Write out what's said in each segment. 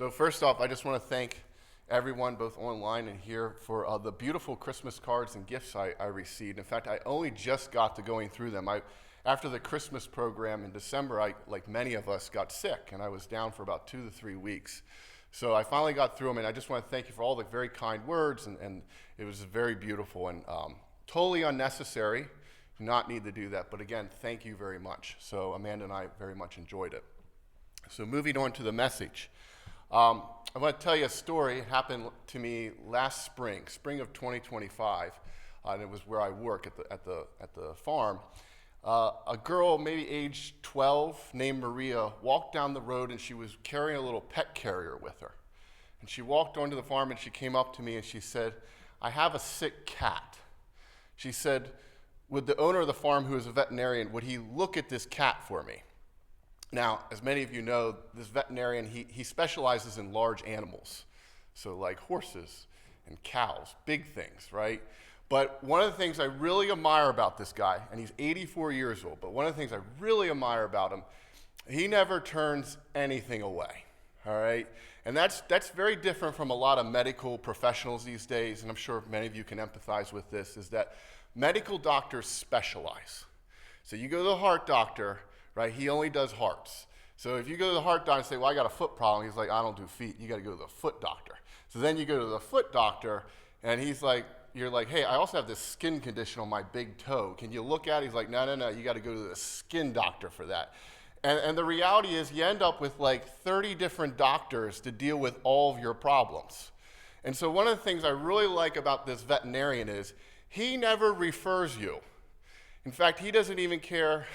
So first off, I just want to thank everyone, both online and here, for the beautiful Christmas cards and gifts I received. In fact, I only just got to going through them. After the Christmas program in December, like many of us, got sick, and I was down for about 2 to 3 weeks. So I finally got through them, and I just want to thank you for all the very kind words, and it was very beautiful and totally unnecessary. Do not need to do that, but again, thank you very much. So Amanda and I very much enjoyed it. So moving on to the message. I want to tell you a story. It happened to me last spring of 2025, and it was where I work at the farm. A girl, maybe age 12, named Maria, walked down the road, and she was carrying a little pet carrier with her. And she walked onto the farm, and she came up to me, and she said, "I have a sick cat." She said, "Would the owner of the farm, who is a veterinarian, would he look at this cat for me?" Now, as many of you know, this veterinarian, he specializes in large animals. So like horses and cows, big things, right? But one of the things I really admire about this guy, and he's 84 years old, but one of the things I really admire about him, he never turns anything away, all right? And that's very different from a lot of medical professionals these days, and I'm sure many of you can empathize with this, is that medical doctors specialize. So you go to the heart doctor, right? He only does hearts. So if you go to the heart doctor and say, "Well, I got a foot problem," he's like, "I don't do feet. You got to go to the foot doctor." So then you go to the foot doctor, and he's like, you're like, "Hey, I also have this skin condition on my big toe. Can you look at it?" He's like, No, you got to go to the skin doctor for that. And the reality is you end up with like 30 different doctors to deal with all of your problems. And so one of the things I really like about this veterinarian is he never refers you. In fact, he doesn't even care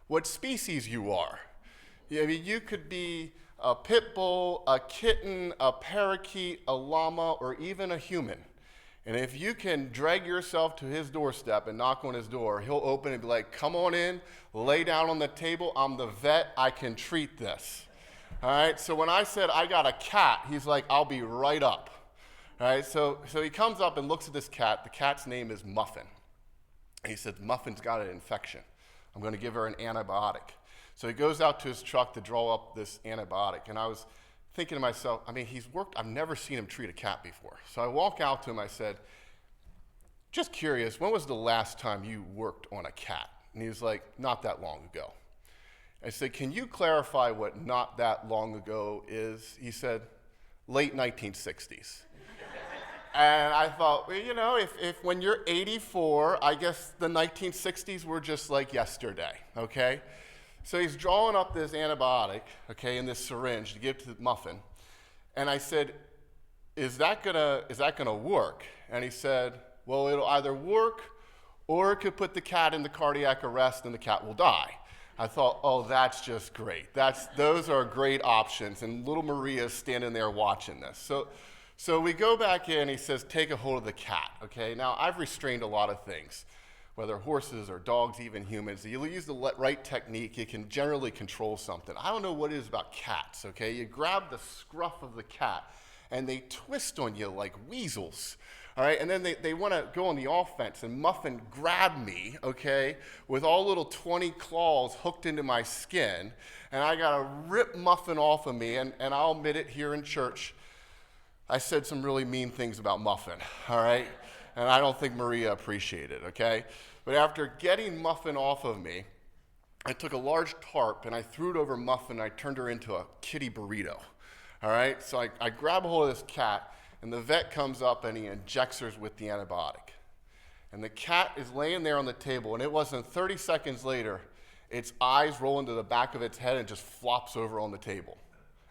what species you are. I mean, you could be a pit bull, a kitten, a parakeet, a llama, or even a human. And if you can drag yourself to his doorstep and knock on his door, he'll open and be like, "Come on in, lay down on the table. I'm the vet. I can treat this." All right, so when I said I got a cat, he's like, "I'll be right up." All right, so he comes up and looks at this cat. The cat's name is Muffin. And he said, "Muffin's got an infection. I'm going to give her an antibiotic." So he goes out to his truck to draw up this antibiotic. And I was thinking to myself, I mean, I've never seen him treat a cat before. So I walk out to him, I said, "Just curious, when was the last time you worked on a cat?" And he was like, "Not that long ago." I said, "Can you clarify what not that long ago is?" He said, "Late 1960s. And I thought, well, you know, if when you're 84, I guess the 1960s were just like yesterday, okay? So he's drawing up this antibiotic, okay, in this syringe to give to Muffin. And I said, is that gonna work? And he said, "Well, it'll either work or it could put the cat in the cardiac arrest and the cat will die." I thought, oh, that's just great. Those are great options. And little Maria's standing there watching this. So we go back in, he says, "Take a hold of the cat," okay? Now, I've restrained a lot of things, whether horses or dogs, even humans. You use the right technique, you can generally control something. I don't know what it is about cats, okay? You grab the scruff of the cat, and they twist on you like weasels, all right? And then they want to go on the offense, and Muffin grabbed me, okay, with all little 20 claws hooked into my skin, and I got to rip Muffin off of me, and I'll admit it here in church, I said some really mean things about Muffin, all right? And I don't think Maria appreciated it, okay? But after getting Muffin off of me, I took a large tarp and I threw it over Muffin and I turned her into a kitty burrito, all right? So I grab a hold of this cat and the vet comes up and he injects her with the antibiotic. And the cat is laying there on the table and it wasn't 30 seconds later, its eyes roll into the back of its head and just flops over on the table.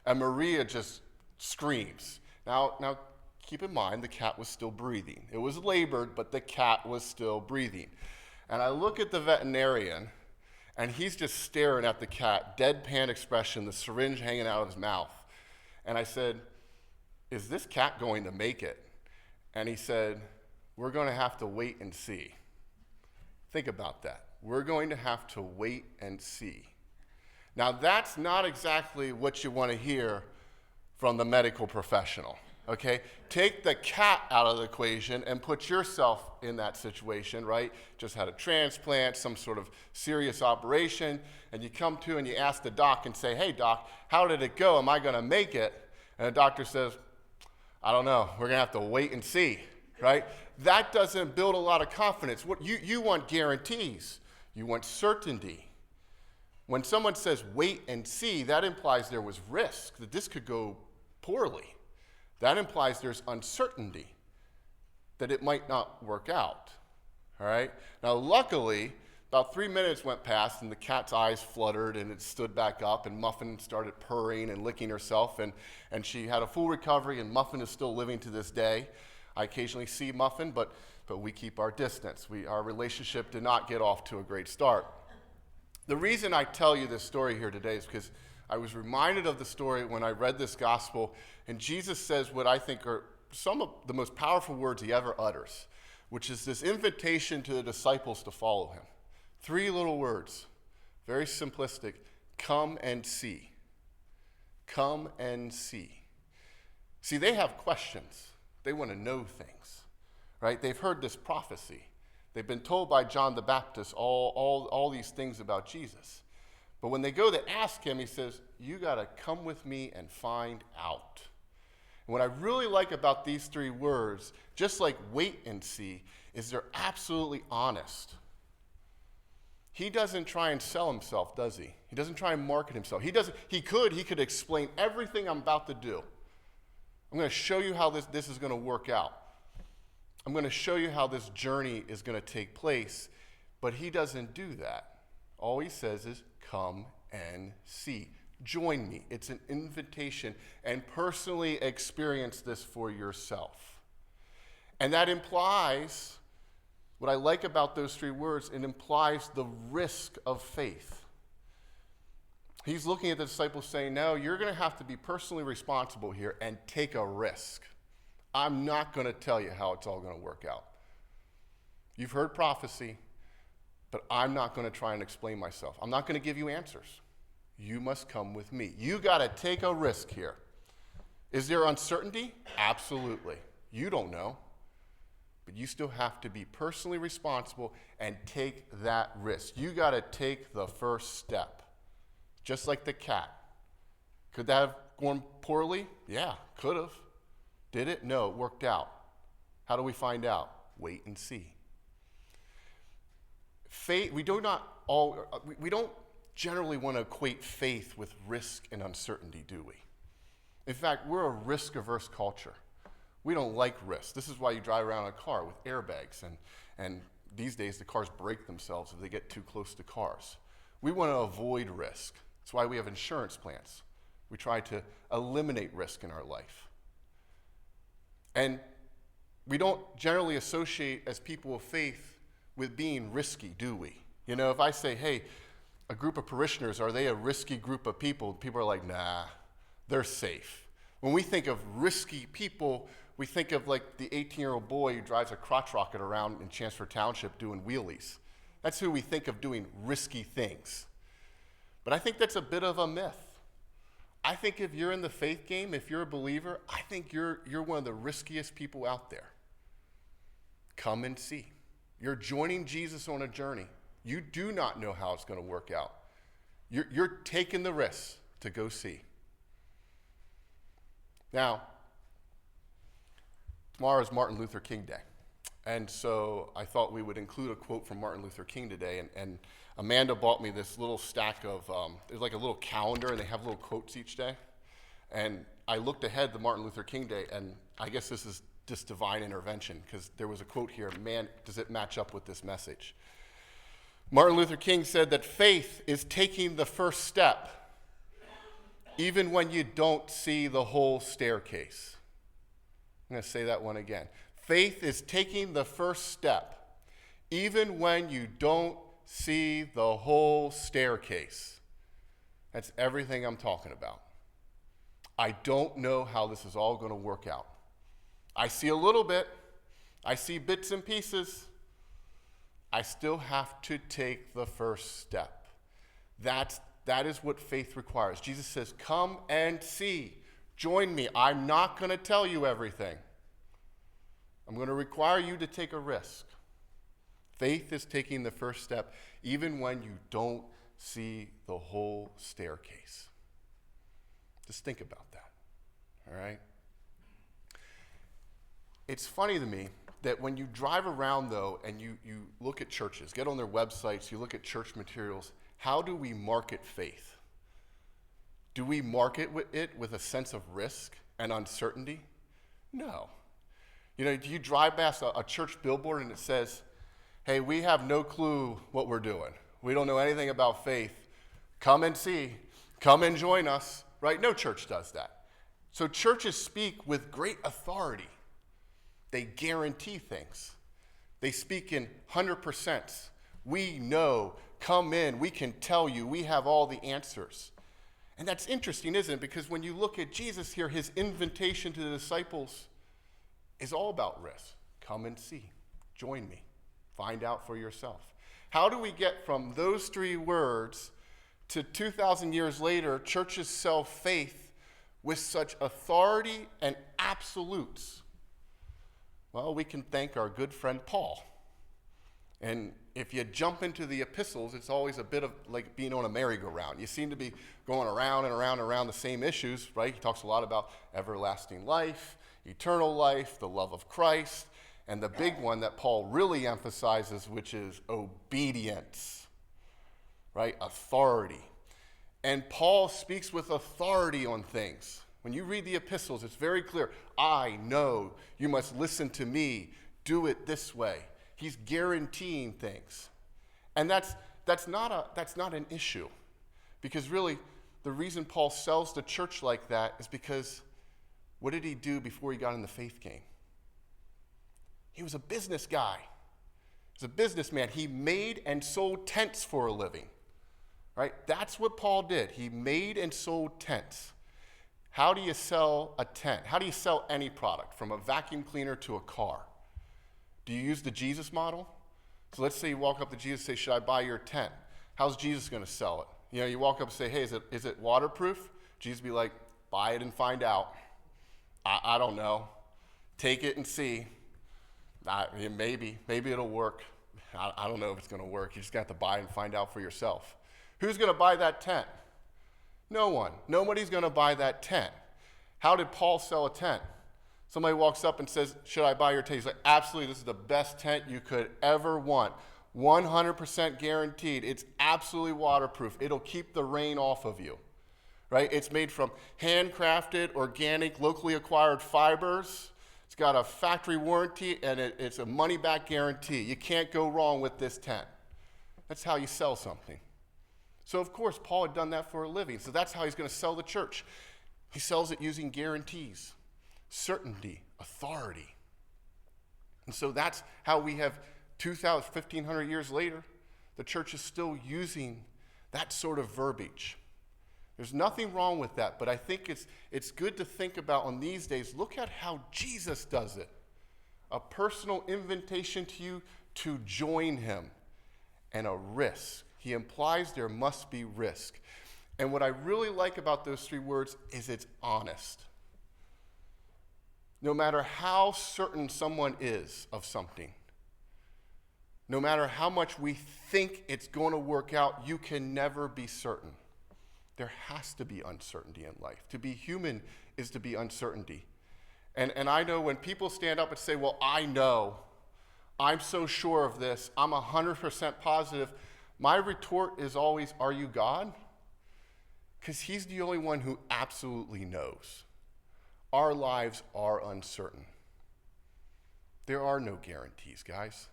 And Maria just screams. Now, keep in mind, the cat was still breathing. It was labored, but the cat was still breathing. And I look at the veterinarian, and he's just staring at the cat, deadpan expression, the syringe hanging out of his mouth. And I said, "Is this cat going to make it?" And he said, "We're going to have to wait and see." Think about that. We're going to have to wait and see. Now, that's not exactly what you want to hear from the medical professional, okay? Take the cat out of the equation and put yourself in that situation, right? Just had a transplant, some sort of serious operation, and you come to and you ask the doc and say, "Hey, doc, how did it go? Am I gonna make it?" And the doctor says, I don't know, we're going to have to wait and see, right? That doesn't build a lot of confidence. What you want guarantees. You want certainty. When someone says wait and see, that implies there was risk, that this could go poorly. That implies there's uncertainty, that it might not work out, all right? Now, luckily, about 3 minutes went past, and the cat's eyes fluttered, and it stood back up, and Muffin started purring and licking herself, and she had a full recovery, and Muffin is still living to this day. I occasionally see Muffin, but we keep our distance. Our relationship did not get off to a great start. The reason I tell you this story here today is because I was reminded of the story when I read this gospel, and Jesus says what I think are some of the most powerful words he ever utters, which is this invitation to the disciples to follow him. 3 little words, very simplistic: come and see. Come and see. See, they have questions. They want to know things, right? They've heard this prophecy. They've been told by John the Baptist all these things about Jesus. But when they go to ask him, he says, you got to come with me and find out. And what I really like about these 3 words, just like wait and see, is they're absolutely honest. He doesn't try and sell himself, does he? He doesn't try and market himself. He could explain everything I'm about to do. I'm going to show you how this is going to work out. I'm going to show you how this journey is going to take place. But he doesn't do that. All he says is, come and see. Join me. It's an invitation, and personally experience this for yourself. And that implies, what I like about those 3 words, it implies the risk of faith. He's looking at the disciples saying, no, you're going to have to be personally responsible here and take a risk. I'm not going to tell you how it's all going to work out. You've heard prophecy, but I'm not going to try and explain myself. I'm not going to give you answers. You must come with me. You got to take a risk here. Is there uncertainty? Absolutely. You don't know. But you still have to be personally responsible and take that risk. You got to take the first step. Just like the cat. Could that have gone poorly? Yeah, could have. Did it? No, it worked out. How do we find out? Wait and see. Faith, we don't generally want to equate faith with risk and uncertainty, do we? In fact, we're a risk-averse culture. We don't like risk. This is why you drive around in a car with airbags, and these days the cars break themselves if they get too close to cars. We want to avoid risk. That's why we have insurance plans. We try to eliminate risk in our life. And we don't generally associate as people of faith with being risky, do we? You know, if I say, hey, a group of parishioners, are they a risky group of people? People are like, nah, they're safe. When we think of risky people, we think of like the 18-year-old boy who drives a crotch rocket around in Chancellor Township doing wheelies. That's who we think of doing risky things. But I think that's a bit of a myth. I think if you're in the faith game, if you're a believer, I think you're one of the riskiest people out there. Come and see. You're joining Jesus on a journey. You do not know how it's going to work out. You're taking the risk to go see. Now, tomorrow is Martin Luther King Day. And so I thought we would include a quote from Martin Luther King today. And Amanda bought me this little stack of, there's like a little calendar, and they have little quotes each day. And I looked ahead to Martin Luther King Day, and I guess this is just divine intervention, because there was a quote here, man, does it match up with this message? Martin Luther King said that faith is taking the first step, even when you don't see the whole staircase. I'm going to say that one again. Faith is taking the first step, even when you don't see the whole staircase. That's everything I'm talking about. I don't know how this is all going to work out. I see a little bit. I see bits and pieces. I still have to take the first step. That is what faith requires. Jesus says, come and see. Join me. I'm not going to tell you everything. I'm going to require you to take a risk. Faith is taking the first step, even when you don't see the whole staircase. Just think about that. all right? It's funny to me that when you drive around, though, and you look at churches, get on their websites, you look at church materials, how do we market faith? Do we market it with a sense of risk and uncertainty? No. You know, do you drive past a church billboard and it says, hey, we have no clue what we're doing. We don't know anything about faith. Come and see. Come and join us. Right? No church does that. So churches speak with great authority. They guarantee things. They speak in 100%. We know. Come in. We can tell you. We have all the answers. And that's interesting, isn't it? Because when you look at Jesus here, his invitation to the disciples is all about risk. Come and see. Join me. Find out for yourself. How do we get from those three words to 2,000 years later, churches sell faith with such authority and absolutes? Well, we can thank our good friend Paul. And if you jump into the epistles, it's always a bit of like being on a merry-go-round. You seem to be going around and around and around the same issues, right? He talks a lot about everlasting life, eternal life, the love of Christ, and the big one that Paul really emphasizes, which is obedience, right? Authority. And Paul speaks with authority on things. When you read the epistles, it's very clear. I know you must listen to me. Do it this way. He's guaranteeing things. And that's not an issue. Because really, the reason Paul sells the church like that is because what did he do before he got in the faith game? He was a business guy. He was a businessman. He made and sold tents for a living. Right? That's what Paul did. He made and sold tents. How do you sell a tent? How do you sell any product, from a vacuum cleaner to a car? Do you use the Jesus model? So let's say you walk up to Jesus and say, should I buy your tent? How's Jesus going to sell it? You know, you walk up and say, hey, is it waterproof? Jesus be like, buy it and find out. I don't know. Take it and see. Maybe it'll work. I don't know if it's going to work. You just got to buy and find out for yourself. Who's going to buy that tent? No one. Nobody's going to buy that tent. How did Paul sell a tent? Somebody walks up and says, should I buy your tent? He's like, absolutely, this is the best tent you could ever want. 100% guaranteed. It's absolutely waterproof. It'll keep the rain off of you. Right? It's made from handcrafted, organic, locally acquired fibers. It's got a factory warranty, and it's a money-back guarantee. You can't go wrong with this tent. That's how you sell something. So, of course, Paul had done that for a living. So that's how he's going to sell the church. He sells it using guarantees, certainty, authority. And so that's how we have 1,500 years later, the church is still using that sort of verbiage. There's nothing wrong with that, but I think it's good to think about on these days, look at how Jesus does it. A personal invitation to you to join him, and a risk. He implies there must be risk. And what I really like about those three words is it's honest. No matter how certain someone is of something, no matter how much we think it's going to work out, you can never be certain. There has to be uncertainty in life. To be human is to be uncertainty. And I know when people stand up and say, well, I know, I'm so sure of this, I'm 100% positive, my retort is always, are you God? Because he's the only one who absolutely knows. Our lives are uncertain. There are no guarantees, guys.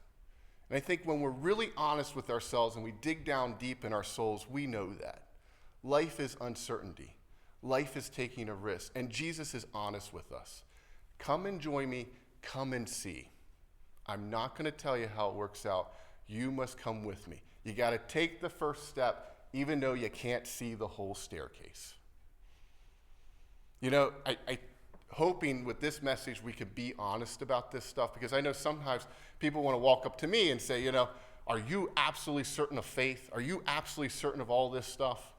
And I think when we're really honest with ourselves and we dig down deep in our souls, we know that. Life is uncertainty. Life is taking a risk. And Jesus is honest with us. Come and join me. Come and see. I'm not going to tell you how it works out. You must come with me. You got to take the first step, even though you can't see the whole staircase. You know, I hoping with this message we could be honest about this stuff, because I know sometimes people want to walk up to me and say, you know, are you absolutely certain of faith? Are you absolutely certain of all this stuff?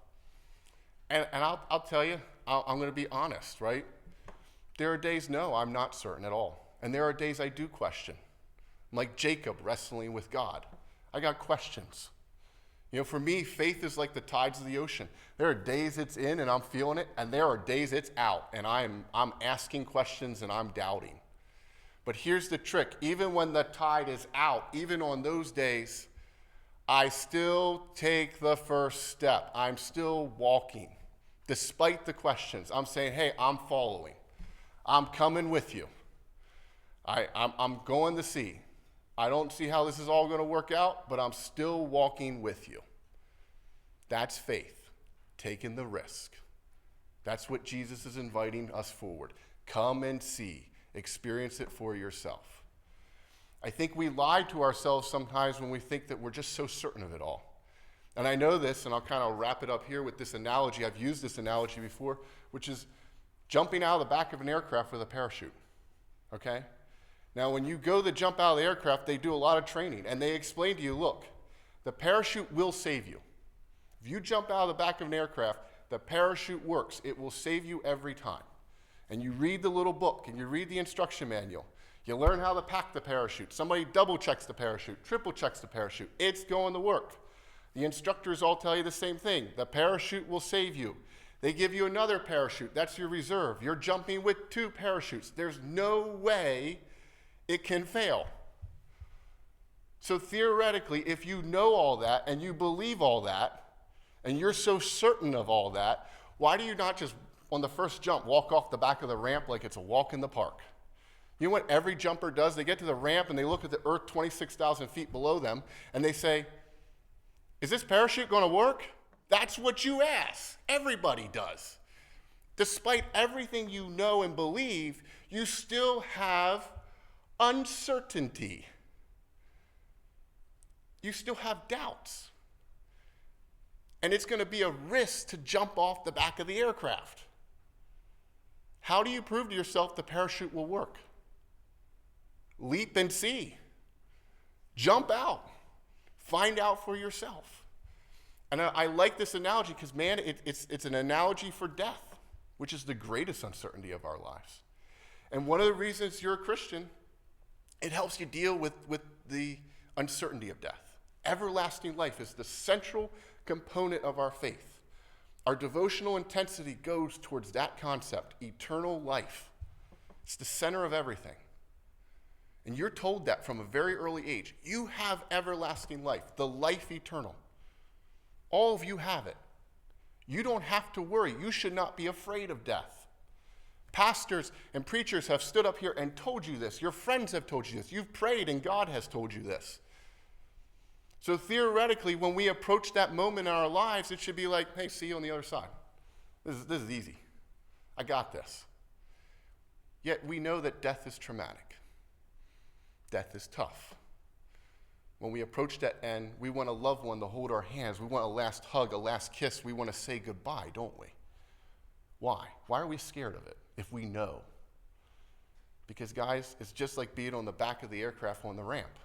And I'll tell you, I'm going to be honest, right? There are days, no, I'm not certain at all. And there are days I do question. I'm like Jacob wrestling with God. I got questions. You know, for me, faith is like the tides of the ocean. There are days it's in and I'm feeling it, and there are days it's out and I'm asking questions and I'm doubting. But here's the trick. Even when the tide is out, even on those days, I still take the first step. I'm still walking. Despite the questions, I'm saying, hey, I'm following. I'm coming with you. I'm going to see. I don't see how this is all going to work out, but I'm still walking with you. That's faith, taking the risk. That's what Jesus is inviting us forward. Come and see. Experience it for yourself. I think we lie to ourselves sometimes when we think that we're just so certain of it all. And I know this, and I'll kind of wrap it up here with this analogy. I've used this analogy before, which is jumping out of the back of an aircraft with a parachute, okay? Now, when you go to jump out of the aircraft, they do a lot of training, and they explain to you, look, the parachute will save you. If you jump out of the back of an aircraft, the parachute works. It will save you every time. And you read the little book, and you read the instruction manual. You learn how to pack the parachute. Somebody double checks the parachute, triple checks the parachute. It's going to work. The instructors all tell you the same thing. The parachute will save you. They give you another parachute. That's your reserve. You're jumping with 2 parachutes. There's no way it can fail. So theoretically, if you know all that and you believe all that, and you're so certain of all that, why do you not just, on the first jump, walk off the back of the ramp like it's a walk in the park? You know what every jumper does? They get to the ramp and they look at the earth 26,000 feet below them and they say, is this parachute going to work? That's what you ask. Everybody does. Despite everything you know and believe, you still have uncertainty. You still have doubts. And it's going to be a risk to jump off the back of the aircraft. How do you prove to yourself the parachute will work? Leap and see. Jump out. Find out for yourself. And I like this analogy because, man, it's an analogy for death, which is the greatest uncertainty of our lives. And one of the reasons you're a Christian, it helps you deal with the uncertainty of death. Everlasting life is the central component of our faith. Our devotional intensity goes towards that concept, eternal life. It's the center of everything. And you're told that from a very early age. You have everlasting life, the life eternal. All of you have it. You don't have to worry. You should not be afraid of death. Pastors and preachers have stood up here and told you this. Your friends have told you this. You've prayed and God has told you this. So theoretically, when we approach that moment in our lives, it should be like, hey, see you on the other side. This is easy. I got this. Yet we know that death is traumatic. Death is tough. When we approach that end, we want a loved one to hold our hands. We want a last hug, a last kiss. We want to say goodbye, don't we? Why? Why are we scared of it if we know? Because, guys, it's just like being on the back of the aircraft on the ramp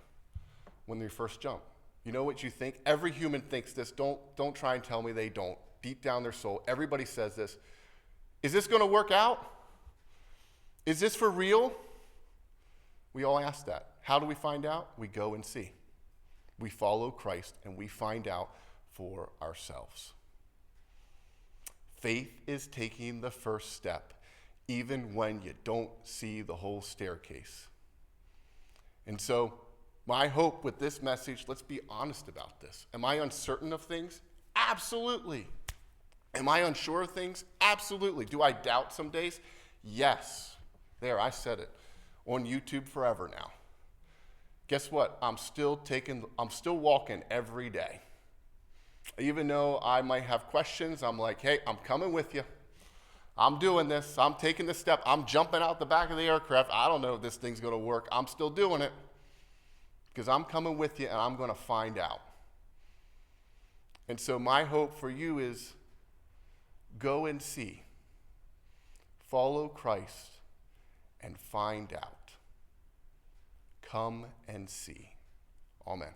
when they first jump. You know what you think? Every human thinks this. Don't try and tell me they don't. Deep down their soul, everybody says this. Is this going to work out? Is this for real? We all ask that. How do we find out? We go and see. We follow Christ and we find out for ourselves. Faith is taking the first step, even when you don't see the whole staircase. And so, my hope with this message, let's be honest about this. Am I uncertain of things? Absolutely. Am I unsure of things? Absolutely. Do I doubt some days? Yes. There, I said it. On YouTube forever now. Guess what? I'm still walking every day. Even though I might have questions, I'm like, hey, I'm coming with you. I'm doing this. I'm taking the step. I'm jumping out the back of the aircraft. I don't know if this thing's going to work. I'm still doing it. Because I'm coming with you and I'm going to find out. And so my hope for you is go and see. Follow Christ and find out. Come and see. Amen.